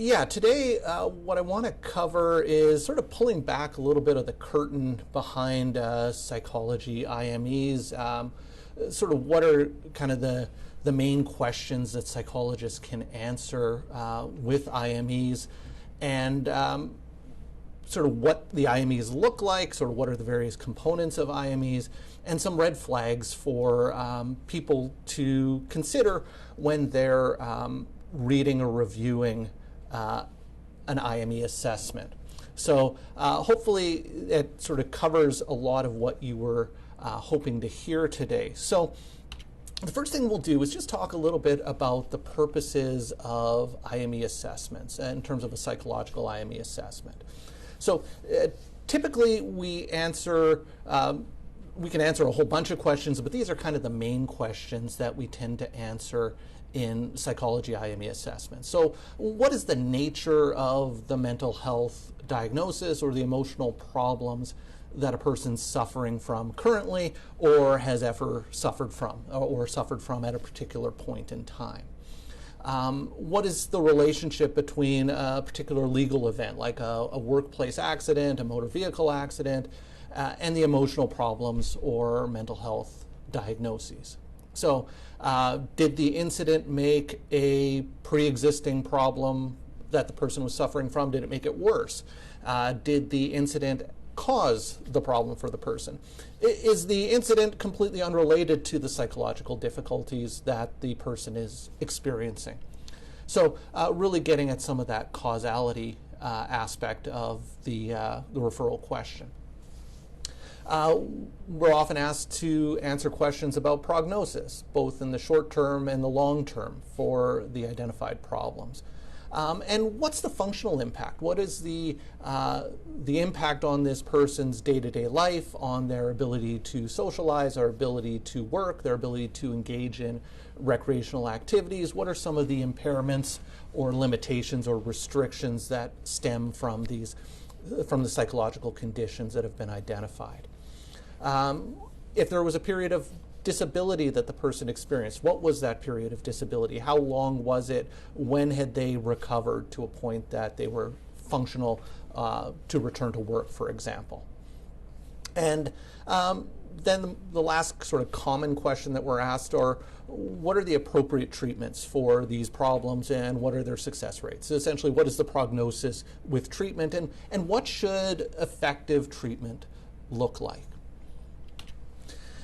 Yeah, today what I want to cover is sort of pulling back a little bit of the curtain behind psychology IMEs. Sort of what are kind of the main questions that psychologists can answer with IMEs, and sort of what the IMEs look like, sort of what are the various components of IMEs, and some red flags for people to consider when they're reading or reviewing an IME assessment. So hopefully it sort of covers a lot of what you were hoping to hear today. So the first thing we'll do is just talk a little bit about the purposes of IME assessments in terms of a psychological IME assessment. So typically we can answer a whole bunch of questions, but these are kind of the main questions that we tend to answer in psychology IME assessments. So what is the nature of the mental health diagnosis or the emotional problems that a person's suffering from currently or has ever suffered from or suffered from at a particular point in time? What is the relationship between a particular legal event, like a workplace accident, a motor vehicle accident, and the emotional problems or mental health diagnoses? So did the incident make a pre-existing problem that the person was suffering from, did it make it worse? Did the incident cause the problem for the person? Is the incident completely unrelated to the psychological difficulties that the person is experiencing? So really getting at some of that causality aspect of the referral question. We're often asked to answer questions about prognosis, both in the short term and the long term for the identified problems. And what's the functional impact? What is the impact on this person's day-to-day life, on their ability to socialize, their ability to work, their ability to engage in recreational activities? What are some of the impairments or limitations or restrictions that stem from the psychological conditions that have been identified? If there was a period of disability that the person experienced, what was that period of disability? How long was it? When had they recovered to a point that they were functional to return to work, for example? And then the last sort of common question that we're asked are, what are the appropriate treatments for these problems and what are their success rates? So essentially, what is the prognosis with treatment and what should effective treatment look like?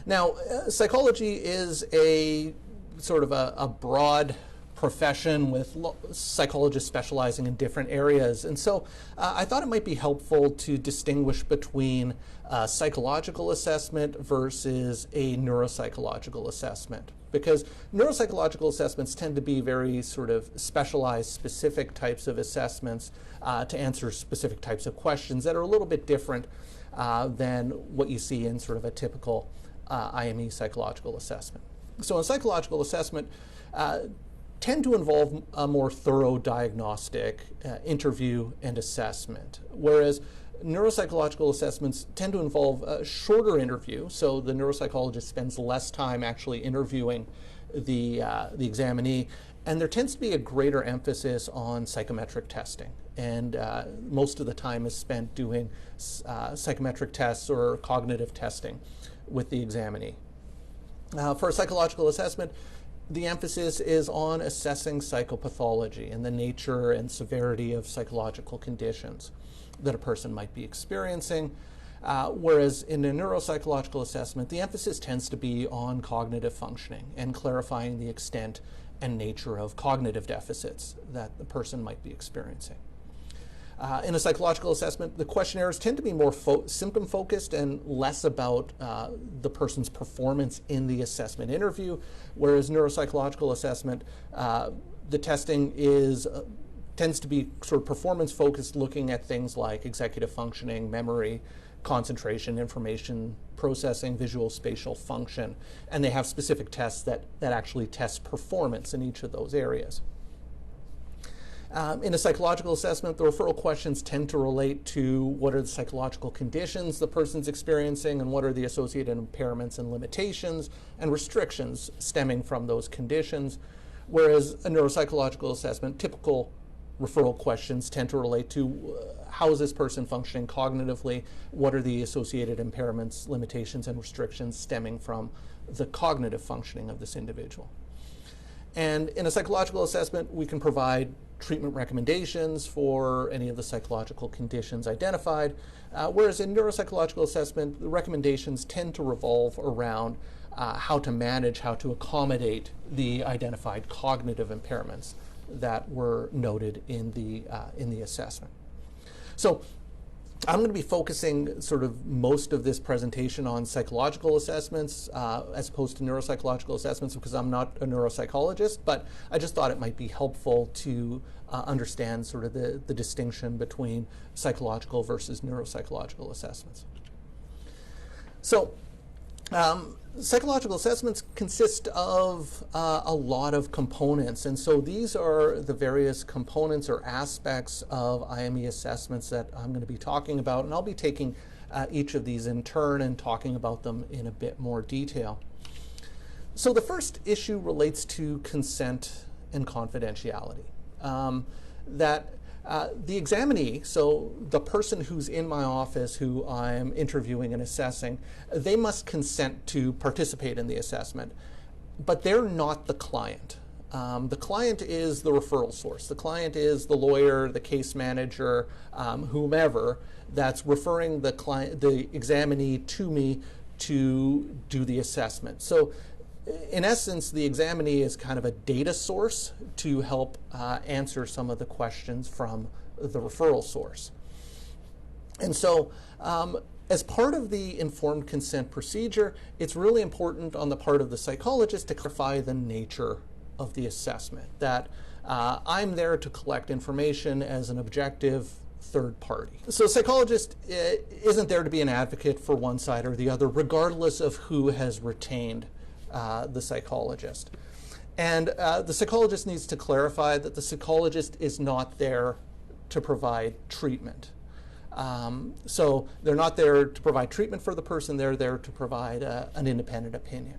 Now, psychology is a sort of a broad profession with psychologists specializing in different areas. And so I thought it might be helpful to distinguish between a psychological assessment versus a neuropsychological assessment, because neuropsychological assessments tend to be very sort of specialized, specific types of assessments to answer specific types of questions that are a little bit different than what you see in sort of a typical IME psychological assessment. So a psychological assessment tend to involve a more thorough diagnostic interview and assessment, whereas neuropsychological assessments tend to involve a shorter interview, so the neuropsychologist spends less time actually interviewing the examinee, and there tends to be a greater emphasis on psychometric testing, and most of the time is spent doing psychometric tests or cognitive testing with the examinee. For a psychological assessment, the emphasis is on assessing psychopathology and the nature and severity of psychological conditions that a person might be experiencing, whereas in a neuropsychological assessment, the emphasis tends to be on cognitive functioning and clarifying the extent and nature of cognitive deficits that the person might be experiencing. In a psychological assessment, the questionnaires tend to be more symptom-focused and less about the person's performance in the assessment interview, whereas neuropsychological assessment, the testing tends to be sort of performance-focused, looking at things like executive functioning, memory, concentration, information processing, visual spatial function, and they have specific tests that actually test performance in each of those areas. In a psychological assessment, the referral questions tend to relate to what are the psychological conditions the person's experiencing and what are the associated impairments and limitations and restrictions stemming from those conditions, whereas a neuropsychological assessment, typical referral questions tend to relate to how is this person functioning cognitively, what are the associated impairments, limitations, and restrictions stemming from the cognitive functioning of this individual. And in a psychological assessment, we can provide treatment recommendations for any of the psychological conditions identified, whereas in neuropsychological assessment, the recommendations tend to revolve around how to manage, how to accommodate the identified cognitive impairments that were noted in the assessment. So I'm going to be focusing sort of most of this presentation on psychological assessments as opposed to neuropsychological assessments because I'm not a neuropsychologist, but I just thought it might be helpful to understand sort of the distinction between psychological versus neuropsychological assessments. So psychological assessments consist of a lot of components, and so these are the various components or aspects of IME assessments that I'm going to be talking about, and I'll be taking each of these in turn and talking about them in a bit more detail. So the first issue relates to consent and confidentiality. The examinee, so the person who's in my office who I'm interviewing and assessing, they must consent to participate in the assessment, but they're not the client. The client is the referral source. The client is the lawyer, the case manager, whomever that's referring the examinee to me to do the assessment. So in essence, the examinee is kind of a data source to help answer some of the questions from the referral source. And so as part of the informed consent procedure, it's really important on the part of the psychologist to clarify the nature of the assessment, that I'm there to collect information as an objective third party. So a psychologist isn't there to be an advocate for one side or the other, regardless of who has retained the psychologist. And the psychologist needs to clarify that the psychologist is not there to provide treatment. So they're not there to provide treatment for the person, they're there to provide an independent opinion.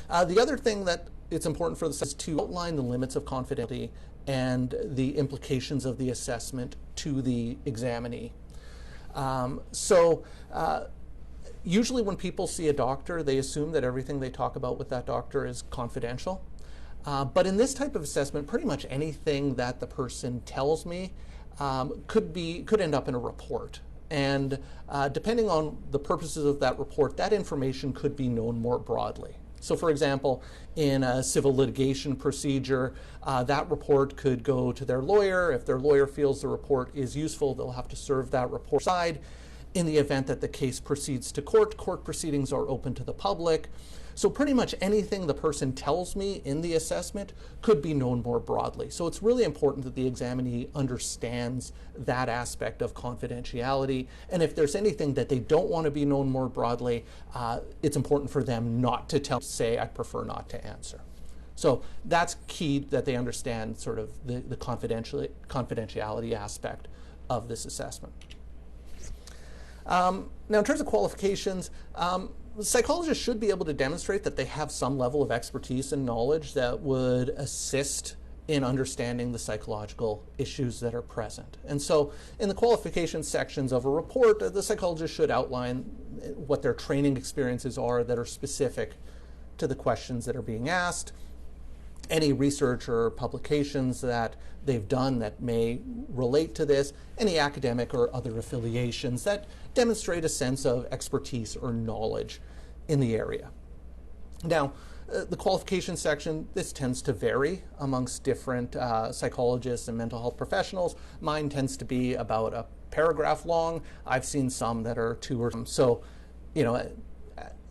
The other thing that it's important for the is to outline the limits of confidentiality and the implications of the assessment to the examinee. Usually when people see a doctor, they assume that everything they talk about with that doctor is confidential. But in this type of assessment, pretty much anything that the person tells me could end up in a report. And depending on the purposes of that report, that information could be known more broadly. So for example, in a civil litigation procedure, that report could go to their lawyer. If their lawyer feels the report is useful, they'll have to serve that report aside. In the event that the case proceeds to court, court proceedings are open to the public. So pretty much anything the person tells me in the assessment could be known more broadly. So it's really important that the examinee understands that aspect of confidentiality. And if there's anything that they don't want to be known more broadly, it's important for them not to say, I prefer not to answer. So that's key, that they understand sort of the confidentiality aspect of this assessment. Now, in terms of qualifications, psychologists should be able to demonstrate that they have some level of expertise and knowledge that would assist in understanding the psychological issues that are present. And so in the qualification sections of a report, the psychologist should outline what their training experiences are that are specific to the questions that are being asked, any research or publications that they've done that may relate to this, any academic or other affiliations that demonstrate a sense of expertise or knowledge in the area. Now, the qualification section, this tends to vary amongst different psychologists and mental health professionals. Mine tends to be about a paragraph long. I've seen some that are 2 or so, you know,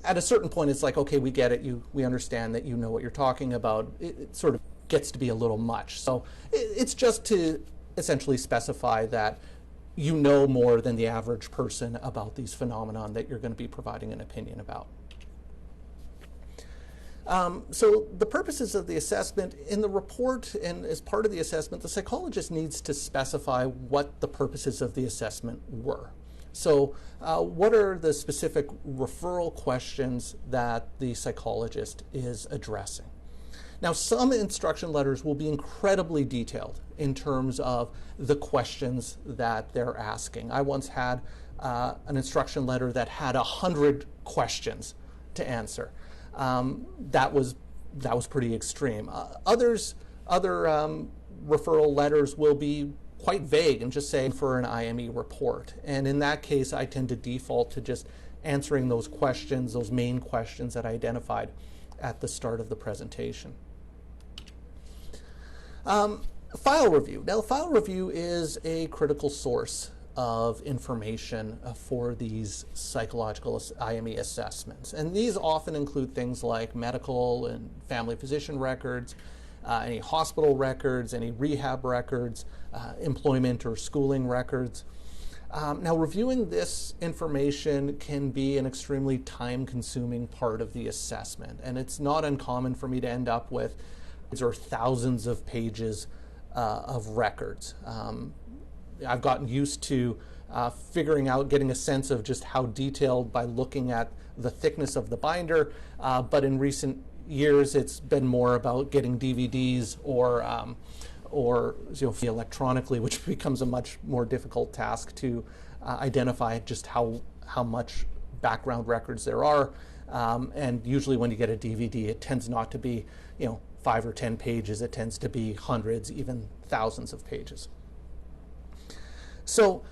at a certain point, it's like, okay, we get it. We understand that you know what you're talking about. It sort of gets to be a little much. So it's just to essentially specify that you know more than the average person about these phenomenon that you're going to be providing an opinion about. So the purposes of the assessment, in the report and as part of the assessment, the psychologist needs to specify what the purposes of the assessment were. So what are the specific referral questions that the psychologist is addressing? Now, some instruction letters will be incredibly detailed in terms of the questions that they're asking. I once had an instruction letter that had 100 questions to answer. That was pretty extreme. Other referral letters will be quite vague and just say for an IME report. And in that case, I tend to default to just answering those questions, those main questions that I identified at the start of the presentation. File review. Now, file review is a critical source of information for these psychological IME assessments. And these often include things like medical and family physician records, any hospital records, any rehab records, employment or schooling records. Now, reviewing this information can be an extremely time-consuming part of the assessment, and it's not uncommon for me to end up with thousands of pages of records. I've gotten used to figuring out, getting a sense of just how detailed by looking at the thickness of the binder, but in recent years it's been more about getting DVDs or electronically, which becomes a much more difficult task to identify just how much background records there are. And usually when you get a DVD, it tends not to be 5 or 10 pages. It tends to be hundreds, even thousands of pages. So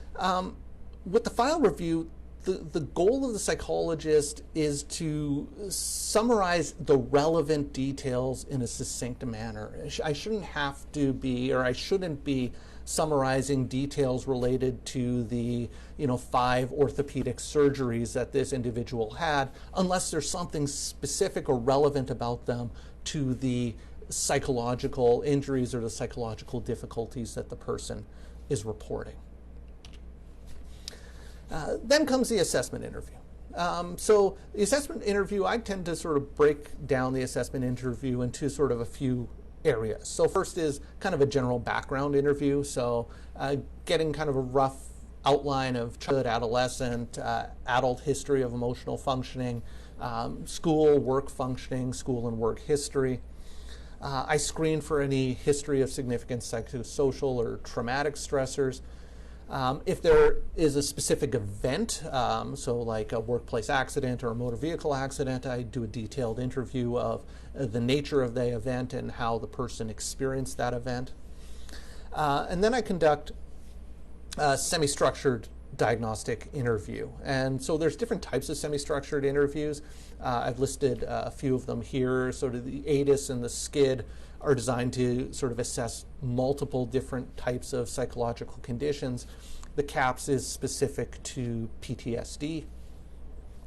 with the file review, the goal of the psychologist is to summarize the relevant details in a succinct manner. I shouldn't have to be, or I shouldn't be summarizing details related to the 5 orthopedic surgeries that this individual had, unless there's something specific or relevant about them to the psychological injuries or the psychological difficulties that the person is reporting. Then comes the assessment interview. So the assessment interview, I tend to sort of break down the assessment interview into sort of a few areas. So first is kind of a general background interview. So getting kind of a rough outline of childhood, adolescent, adult history of emotional functioning, school, work functioning, school and work history. I screen for any history of significant psychosocial or traumatic stressors. If there is a specific event, so like a workplace accident or a motor vehicle accident, I do a detailed interview of the nature of the event and how the person experienced that event. And then I conduct a semi-structured diagnostic interview. And so there's different types of semi-structured interviews. I've listed a few of them here. Sort of the ADIS and the SCID are designed to sort of assess multiple different types of psychological conditions. The CAPS is specific to PTSD.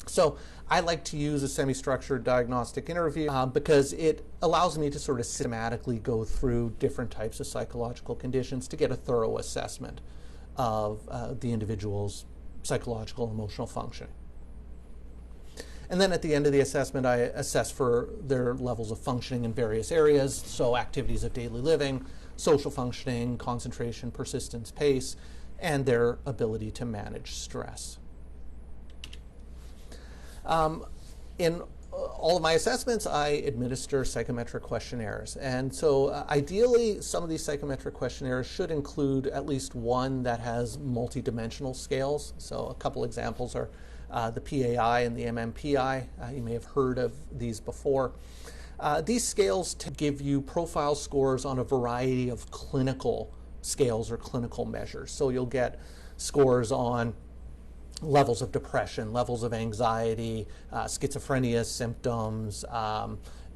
So I like to use a semi-structured diagnostic interview because it allows me to sort of systematically go through different types of psychological conditions to get a thorough assessment of the individual's psychological and emotional functioning. And then at the end of the assessment, I assess for their levels of functioning in various areas, so activities of daily living, social functioning, concentration, persistence, pace, and their ability to manage stress. In all of my assessments, I administer psychometric questionnaires. And so ideally, some of these psychometric questionnaires should include at least one that has multidimensional scales. So a couple examples are the PAI and the MMPI. You may have heard of these before. These scales give you profile scores on a variety of clinical scales or clinical measures. So you'll get scores on levels of depression, levels of anxiety, schizophrenia symptoms,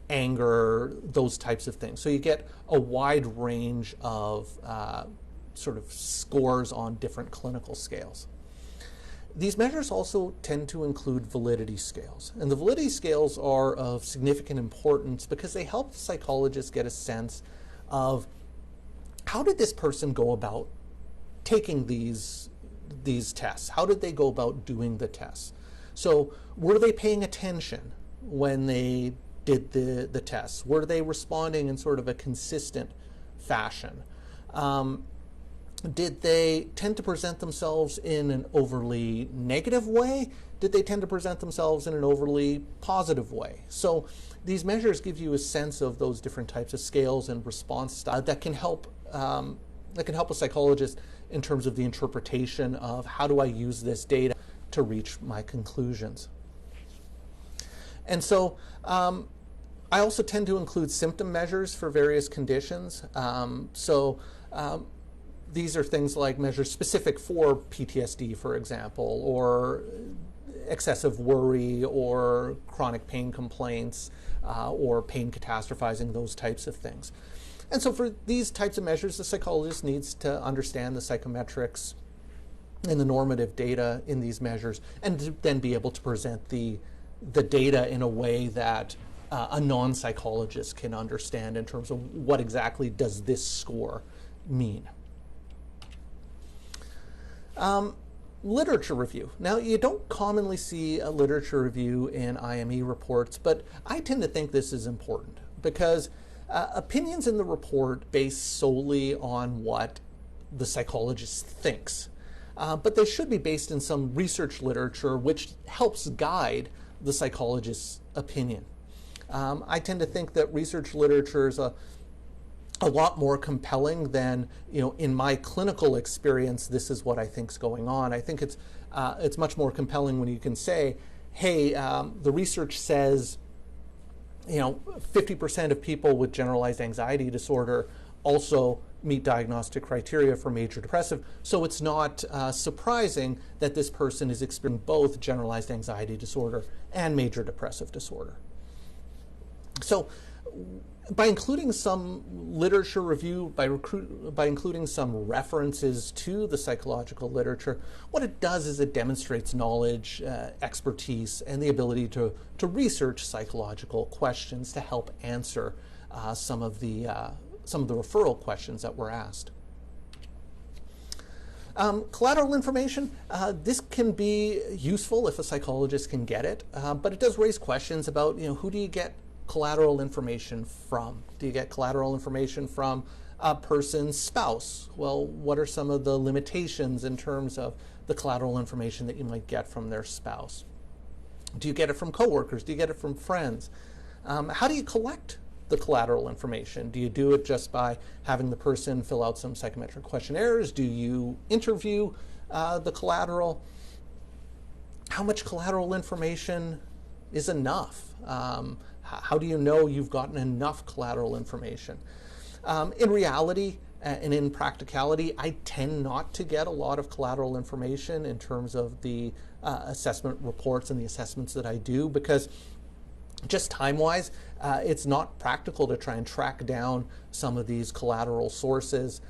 anger, those types of things. So you get a wide range of sort of scores on different clinical scales. These measures also tend to include validity scales. And the validity scales are of significant importance because they help the psychologist get a sense of how did this person go about taking these tests? How did they go about doing the tests? So were they paying attention when they did the tests? Were they responding in sort of a consistent fashion? Did they tend to present themselves in an overly negative way? Did they tend to present themselves in an overly positive way? So these measures give you a sense of those different types of scales and response style that can help a psychologist in terms of the interpretation of how do I use this data to reach my conclusions. And so I also tend to include symptom measures for various conditions. These are things like measures specific for PTSD, for example, or excessive worry, or chronic pain complaints, or pain catastrophizing, those types of things. And so for these types of measures, the psychologist needs to understand the psychometrics and the normative data in these measures, and to then be able to present the data in a way that a non-psychologist can understand in terms of what exactly does this score mean. Literature review. Now, you don't commonly see a literature review in IME reports, but I tend to think this is important because opinions in the report base solely on what the psychologist thinks. But they should be based in some research literature which helps guide the psychologist's opinion. I tend to think that research literature is a lot more compelling than, in my clinical experience, this is what I think is going on. I think it's much more compelling when you can say, hey, the research says 50% of people with generalized anxiety disorder also meet diagnostic criteria for major depressive, so it's not surprising that this person is experiencing both generalized anxiety disorder and major depressive disorder. So by including some literature review, by including some references to the psychological literature, what it does is it demonstrates knowledge, expertise, and the ability to research psychological questions to help answer some of the referral questions that were asked. Collateral information, this can be useful if a psychologist can get it, but it does raise questions about, who do you get collateral information from? Do you get collateral information from a person's spouse? Well, what are some of the limitations in terms of the collateral information that you might get from their spouse? Do you get it from coworkers? Do you get it from friends? How do you collect the collateral information? Do you do it just by having the person fill out some psychometric questionnaires? Do you interview the collateral? How much collateral information is enough? How do you know you've gotten enough collateral information? In reality and in practicality, I tend not to get a lot of collateral information in terms of the assessment reports and the assessments that I do, because just time-wise, it's not practical to try and track down some of these collateral sources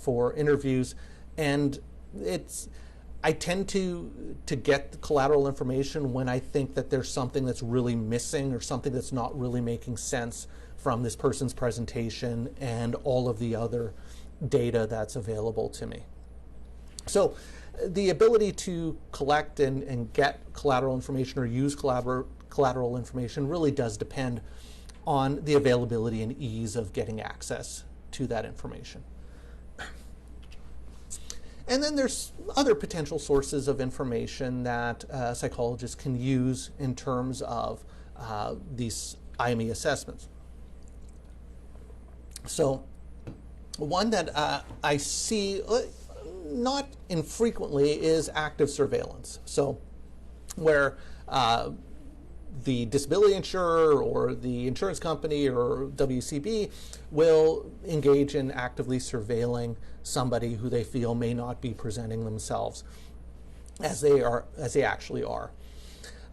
for interviews, and I tend to get the collateral information when I think that there's something that's really missing or something that's not really making sense from this person's presentation and all of the other data that's available to me. So the ability to collect and get collateral information or use collateral information really does depend on the availability and ease of getting access to that information. And then there's other potential sources of information that psychologists can use in terms of these IME assessments. So one that I see not infrequently is active surveillance. So where the disability insurer or the insurance company or WCB will engage in actively surveilling somebody who they feel may not be presenting themselves as they actually are.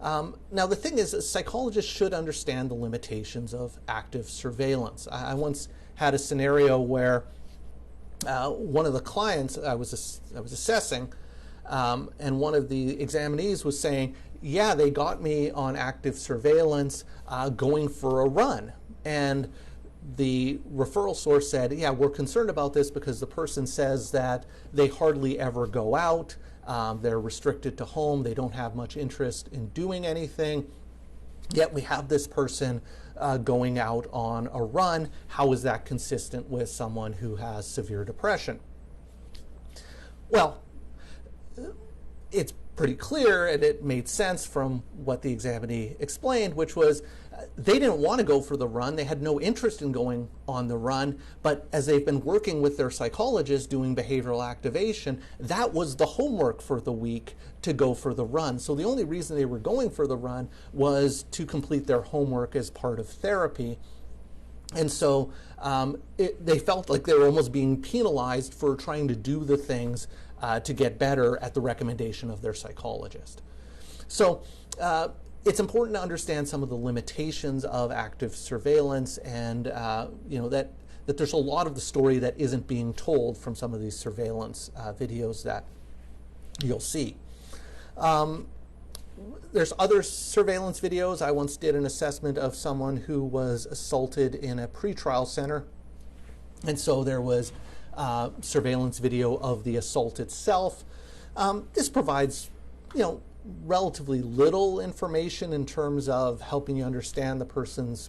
Now the thing is, psychologists should understand the limitations of active surveillance. I once had a scenario where one of the clients I was assessing, and one of the examinees was saying, yeah, they got me on active surveillance going for a run. And the referral source said, yeah, we're concerned about this because the person says that they hardly ever go out, they're restricted to home, they don't have much interest in doing anything, yet we have this person going out on a run. How is that consistent with someone who has severe depression? Well, it's pretty clear, and it made sense from what the examinee explained, which was they didn't want to go for the run. They had no interest in going on the run, but as they've been working with their psychologist doing behavioral activation, that was the homework for the week, to go for the run. So the only reason they were going for the run was to complete their homework as part of therapy. And so they felt like they were almost being penalized for trying to do the things to get better at the recommendation of their psychologist. So it's important to understand some of the limitations of active surveillance, and that there's a lot of the story that isn't being told from some of these surveillance videos that you'll see. There's other surveillance videos. I once did an assessment of someone who was assaulted in a pretrial center, and so there was surveillance video of the assault itself. This provides, relatively little information in terms of helping you understand the person's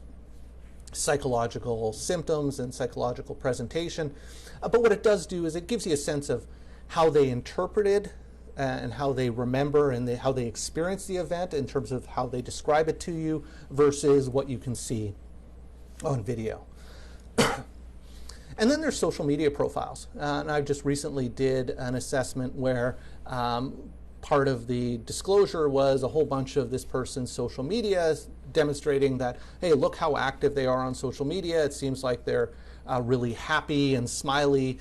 psychological symptoms and psychological presentation. But what it does do is it gives you a sense of how they interpreted and how they remember and how they experience the event in terms of how they describe it to you versus what you can see on video. And then there's social media profiles. And I just recently did an assessment where part of the disclosure was a whole bunch of this person's social media demonstrating that, hey, look how active they are on social media. It seems like they're really happy and smiley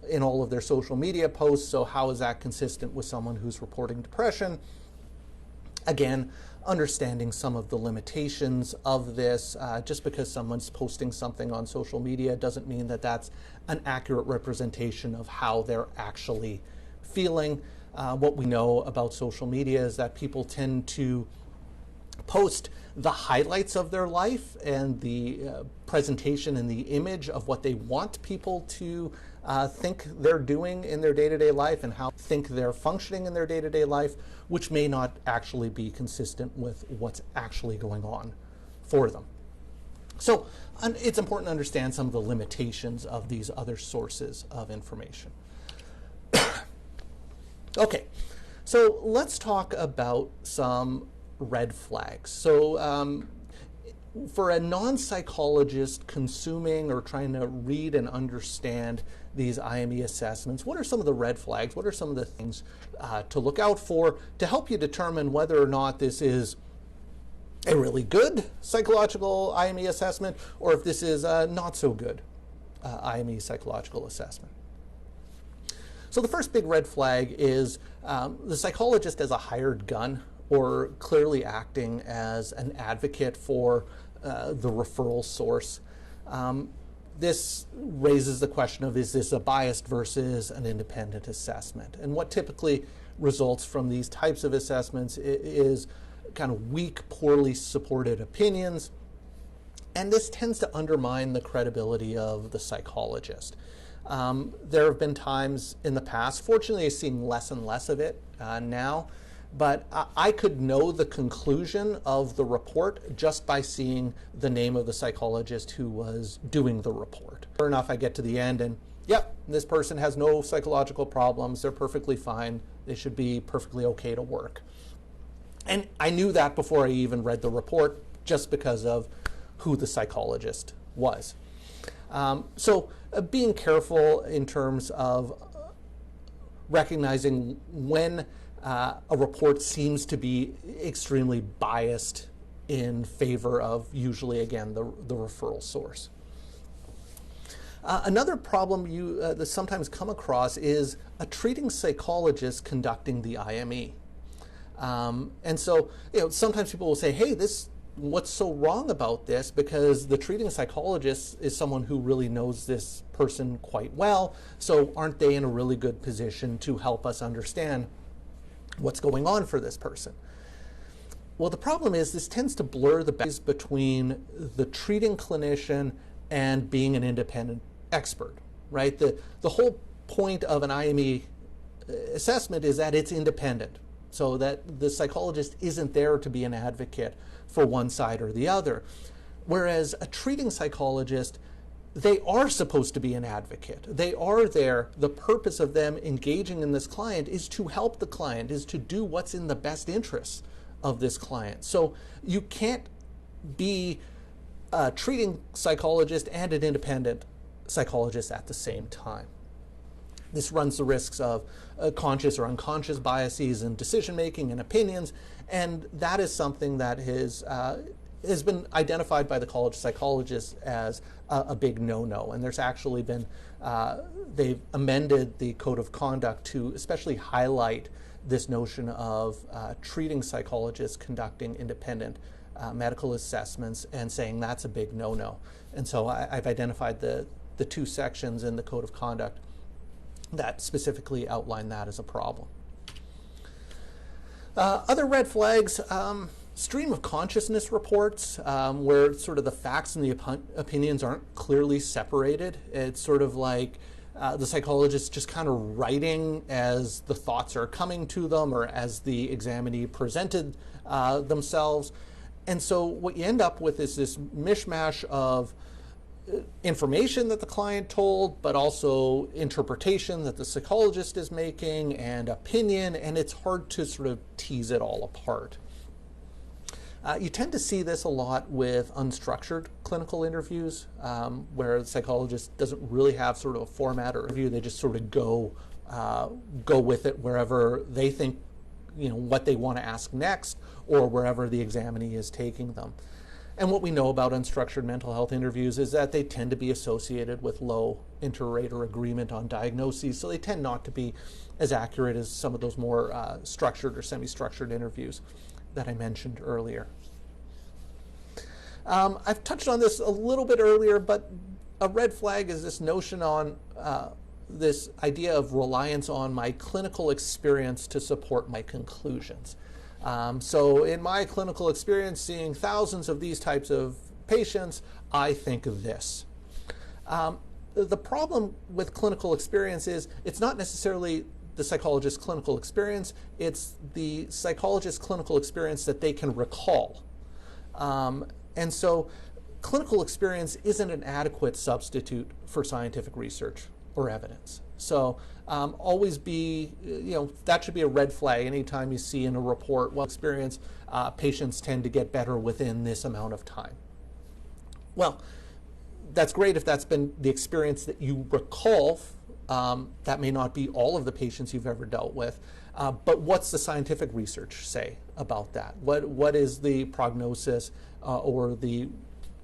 in all of their social media posts. So how is that consistent with someone who's reporting depression? Again, understanding some of the limitations of this. Just because someone's posting something on social media doesn't mean that that's an accurate representation of how they're actually feeling. What we know about social media is that people tend to post the highlights of their life and the presentation and the image of what they want people to think they're doing in their day-to-day life and how think they're functioning in their day-to-day life, which may not actually be consistent with what's actually going on for them. So it's important to understand some of the limitations of these other sources of information. Okay, so let's talk about some red flags. So for a non-psychologist consuming or trying to read and understand these IME assessments, what are some of the red flags? What are some of the things to look out for to help you determine whether or not this is a really good psychological IME assessment or if this is a not so good IME psychological assessment? So the first big red flag is the psychologist as a hired gun or clearly acting as an advocate for the referral source. This raises the question of, is this a biased versus an independent assessment? And what typically results from these types of assessments is kind of weak, poorly supported opinions. And this tends to undermine the credibility of the psychologist. There have been times in the past, fortunately I'm seeing less and less of it now, but I could know the conclusion of the report just by seeing the name of the psychologist who was doing the report. Sure enough, I get to the end and, yep, this person has no psychological problems, they're perfectly fine, they should be perfectly okay to work. And I knew that before I even read the report just because of who the psychologist was. So being careful in terms of recognizing when a report seems to be extremely biased in favor of, usually, again, the referral source. Another problem that sometimes come across is a treating psychologist conducting the IME. And so, sometimes people will say, hey, what's so wrong about this? Because the treating psychologist is someone who really knows this person quite well, so aren't they in a really good position to help us understand what's going on for this person? Well, the problem is this tends to blur the boundaries between the treating clinician and being an independent expert, right? The whole point of an IME assessment is that it's independent, so that the psychologist isn't there to be an advocate for one side or the other. Whereas a treating psychologist, they are supposed to be an advocate. They are there. The purpose of them engaging in this client is to help the client, is to do what's in the best interest of this client. So you can't be a treating psychologist and an independent psychologist at the same time. This runs the risks of conscious or unconscious biases in decision-making and opinions, and that is something that has been identified by the College of Psychologists as a big no-no. And there's actually been, they've amended the Code of Conduct to especially highlight this notion of treating psychologists conducting independent medical assessments and saying that's a big no-no. And so I've identified the two sections in the Code of Conduct that specifically outline that as a problem. Other red flags, stream of consciousness reports, where sort of the facts and the opinions aren't clearly separated. It's sort of like the psychologist just kind of writing as the thoughts are coming to them or as the examinee presented themselves. And so what you end up with is this mishmash of information that the client told, but also interpretation that the psychologist is making and opinion, and it's hard to sort of tease it all apart. You tend to see this a lot with unstructured clinical interviews, where the psychologist doesn't really have sort of a format or review. They just sort of go with it wherever they think, what they want to ask next, or wherever the examinee is taking them. And what we know about unstructured mental health interviews is that they tend to be associated with low interrater agreement on diagnoses, so they tend not to be as accurate as some of those more structured or semi-structured interviews that I mentioned earlier. I've touched on this a little bit earlier, but a red flag is this notion on this idea of reliance on my clinical experience to support my conclusions. So in my clinical experience, seeing thousands of these types of patients, I think this. The problem with clinical experience is it's not necessarily the psychologist's clinical experience, it's the psychologist's clinical experience that they can recall. And so clinical experience isn't an adequate substitute for scientific research or evidence. So always be, that should be a red flag anytime you see in a report, well, experience, patients tend to get better within this amount of time. Well, that's great if that's been the experience that you recall. That may not be all of the patients you've ever dealt with, but what's the scientific research say about that? What is the prognosis or the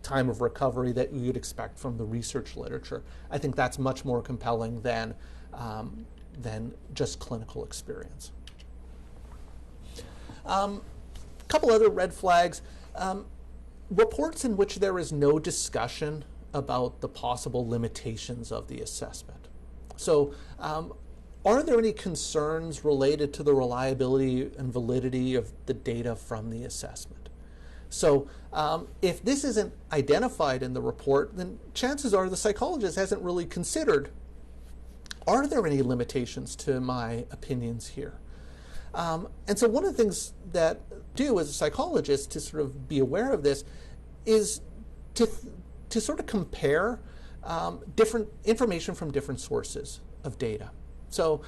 time of recovery that you'd expect from the research literature? I think that's much more compelling than just clinical experience. A couple other red flags. Reports in which there is no discussion about the possible limitations of the assessment. So are there any concerns related to the reliability and validity of the data from the assessment? So if this isn't identified in the report, then chances are the psychologist hasn't really considered, are there any limitations to my opinions here? And so one of the things that I do as a psychologist to sort of be aware of this is to sort of compare different information from different sources of data. So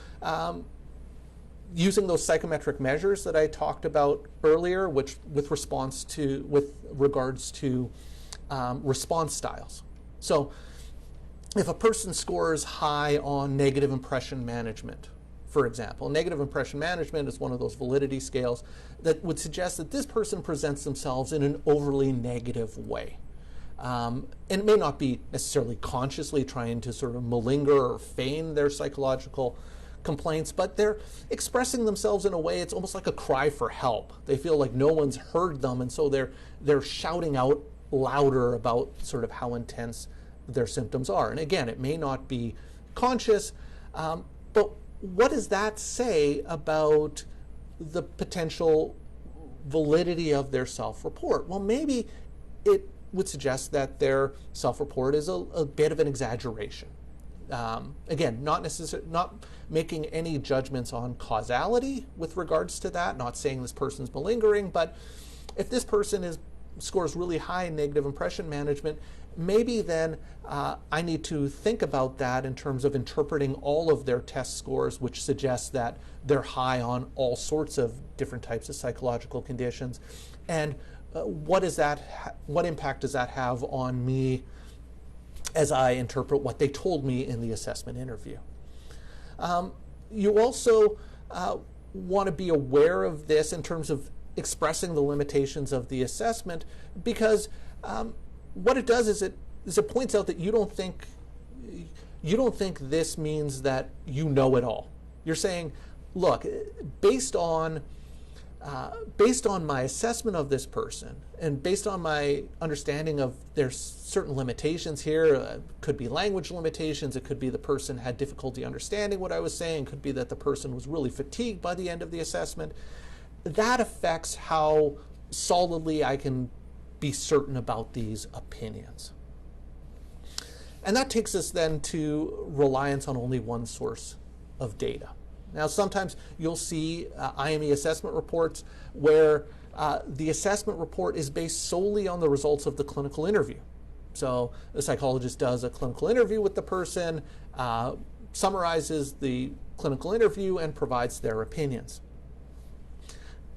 using those psychometric measures that I talked about earlier, which with regards to response styles. So if a person scores high on negative impression management, for example, negative impression management is one of those validity scales that would suggest that this person presents themselves in an overly negative way. And it may not be necessarily consciously trying to sort of malinger or feign their psychological complaints, but they're expressing themselves in a way, it's almost like a cry for help. They feel like no one's heard them, and so they're shouting out louder about sort of how intense their symptoms are. And again, it may not be conscious, but what does that say about the potential validity of their self-report? Well, maybe it would suggest that their self-report is a bit of an exaggeration. Again, not making any judgments on causality with regards to that, not saying this person's malingering, but if this person scores really high in negative impression management, maybe then I need to think about that in terms of interpreting all of their test scores, which suggests that they're high on all sorts of different types of psychological conditions. And what impact does that have on me as I interpret what they told me in the assessment interview? You also want to be aware of this in terms of expressing the limitations of the assessment, because what it does is it points out that you don't think this means that you know it all. You're saying, look, based on my assessment of this person and based on my understanding of there's certain limitations here, could be language limitations, it could be the person had difficulty understanding what I was saying, could be that the person was really fatigued by the end of the assessment. That affects how solidly I can be certain about these opinions. And that takes us then to reliance on only one source of data. Now, sometimes you'll see IME assessment reports where the assessment report is based solely on the results of the clinical interview. So the psychologist does a clinical interview with the person, summarizes the clinical interview, and provides their opinions.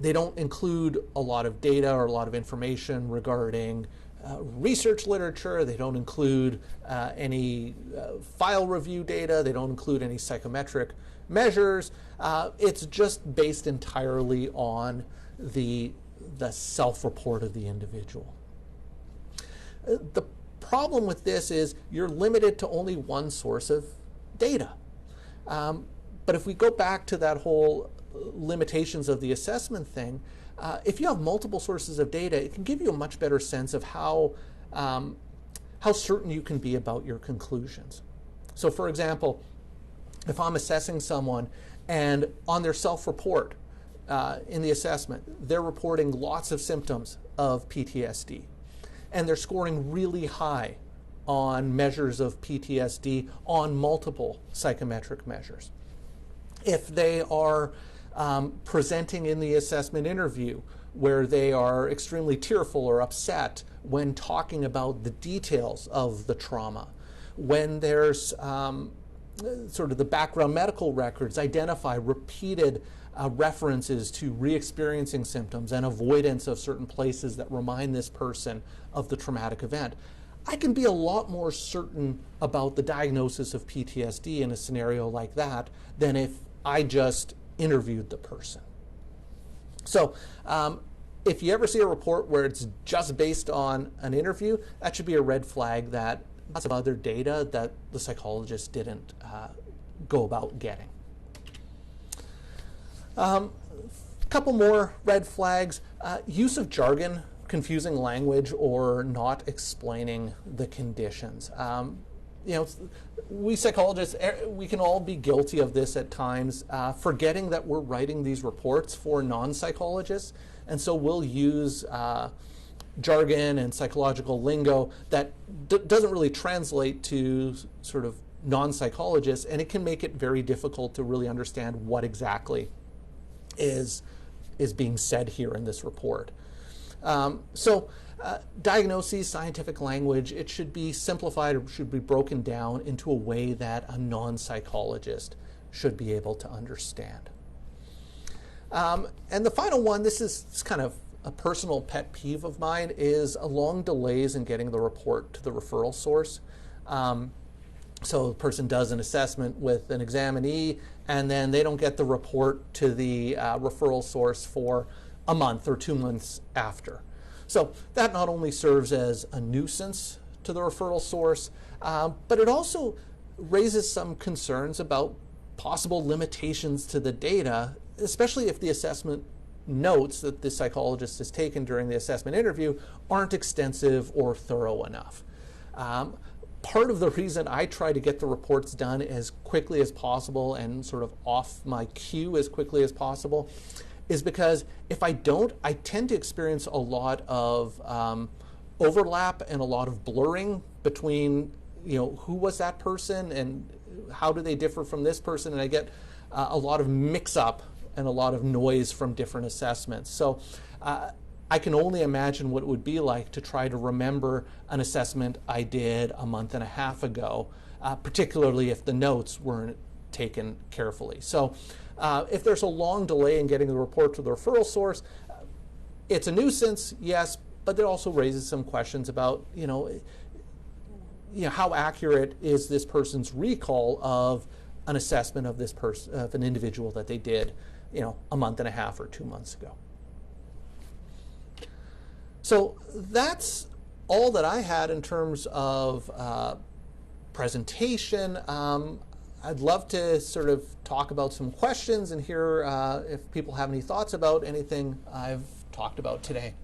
They don't include a lot of data or a lot of information regarding research literature. They don't include any file review data. They don't include any psychometric measures. It's just based entirely on the self-report of the individual. The problem with this is you're limited to only one source of data. But if we go back to that whole limitations of the assessment thing, if you have multiple sources of data, it can give you a much better sense of how certain you can be about your conclusions. So for example, if I'm assessing someone and on their self-report in the assessment, they're reporting lots of symptoms of PTSD, and they're scoring really high on measures of PTSD on multiple psychometric measures. If they are presenting in the assessment interview where they are extremely tearful or upset when talking about the details of the trauma, when there's sort of the background medical records identify repeated references to re-experiencing symptoms and avoidance of certain places that remind this person of the traumatic event, I can be a lot more certain about the diagnosis of PTSD in a scenario like that than if I just interviewed the person. So if you ever see a report where it's just based on an interview, that should be a red flag that lots of other data that the psychologist didn't go about getting. A couple more red flags. Use of jargon, confusing language, or not explaining the conditions. You know, we psychologists, we can all be guilty of this at times, forgetting that we're writing these reports for non-psychologists, and so we'll use jargon and psychological lingo that doesn't really translate to sort of non-psychologists, and it can make it very difficult to really understand what exactly is being said here in this report. Diagnoses, scientific language, it should be simplified, it should be broken down into a way that a non-psychologist should be able to understand. And the final one, this is kind of a personal pet peeve of mine, is long delays in getting the report to the referral source. So the person does an assessment with an examinee, and then they don't get the report to the referral source for a month or 2 months after. So that not only serves as a nuisance to the referral source, but it also raises some concerns about possible limitations to the data, especially if the assessment notes that the psychologist has taken during the assessment interview aren't extensive or thorough enough. Part of the reason I try to get the reports done as quickly as possible and sort of off my queue as quickly as possible is because if I don't, I tend to experience a lot of overlap and a lot of blurring between, you know, who was that person and how do they differ from this person, and I get a lot of mix-up and a lot of noise from different assessments. So I can only imagine what it would be like to try to remember an assessment I did a month and a half ago, particularly if the notes weren't taken carefully. So if there's a long delay in getting the report to the referral source, it's a nuisance, yes, but it also raises some questions about, how accurate is this person's recall of an assessment of this person, of an individual that they did, a month and a half or 2 months ago. So that's all that I had in terms of presentation. I'd love to sort of talk about some questions and hear if people have any thoughts about anything I've talked about today.